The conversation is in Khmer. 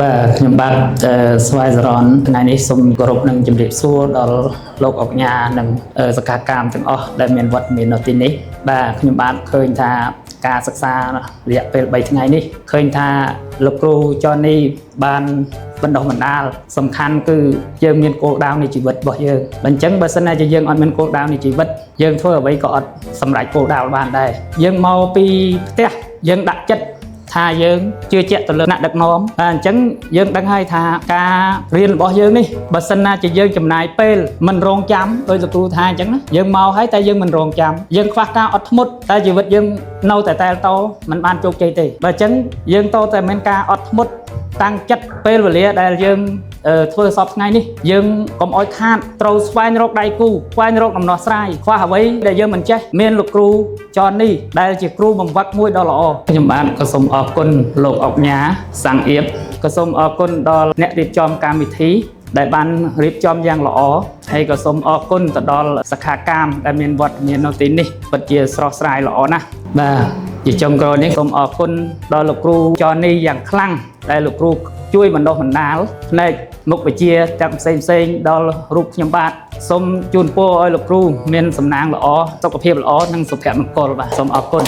បាទខ្ញុំបាទស្វាយសរនថ្ងៃនេះសូមគោរពនឹងជម្រាបសួរដល់លោកអុកញ៉ានិងសកកម្មទាំងអស់ដែលមានវត្តមាននៅទីនេះបាទខ្ញុំបាទឃើញថាការសិក្សារយៈពេល3ថ្ងៃនេះឃើញថាលោកគ្រូចននេះបានបណ្ដុះបណ្ដាលសំខាន់គឺយើងមានគោលដៅនៃជីវិតរបស់យើងអញ្ចឹងបើសិនណាជាយើងអត់មានគោលដៅនៃជីវិតយើងធ្វើអ្វីក៏អត់សម្រេចគោលដៅបានដែរយើងមកពីផ្ទះយើងដាក់ចិត្តថាយើងជឿជាក់ទៅលើអ្នកដឹកនាំអញ្ចឹងយើងដឹងហើយថាការរៀនរបស់យើងនេះបើសិនណាជាយើងចំណាយពេលមិនរងចាំដោយលោកគ្រូថាអញ្ចឹងណាយើងមកហើយតែយើងមិនរងចាំយើងខ្វះការអត់ធ្មត់តែជីវិតយើងនៅតែតែតមិនបានជោគជ័យទេបើអញ្ចឹងយើងតតែមានការអត់ធ្មត់តាំងចិត្តពេលវេលាដែលយើងធ្វើសពថ្ងៃនេះយើងកុំអោយខាតត្រូវស្វែងរកដៃគូស្វែងរកដំណោះស្រាយខ្វះអ្វីដែលយើងមិនចេះមានលោកគ្រូចននេះដែលជាគ្រូបង្វឹកមួយដ៏ល្អខ្ញុំបាទក៏សូមអរគុណលោកអុកញ៉ាសាំងអៀបក៏សូមអរគុណដល់អ្នករៀបចំកម្មវិធីដែលបានរៀបចំយ៉ាងល្អហើយក៏សូមអរគុណទៅដល់សខាកម្មដែលមានវត្តមាននៅទីនេះពិតជាស្រស់ស្រាយល្អណាស់បាទជាចុងក្រោយនេះសូមអរគុណដល់លោកគ្រូចននេះយ៉ាងខ្លាំងដែលលោកគ្រូជួយបណ្ដុះបណ្ដាលផ្នែកមុខវិជ្ជាទាំងផ្សេងដល់រូបខ្ញុំបាទសូមជូនពរឲ្យលោកគ្រូមានសំណាងល្អសុខភាពល្អនិងសុភមង្គលបាទសូមអរគុណ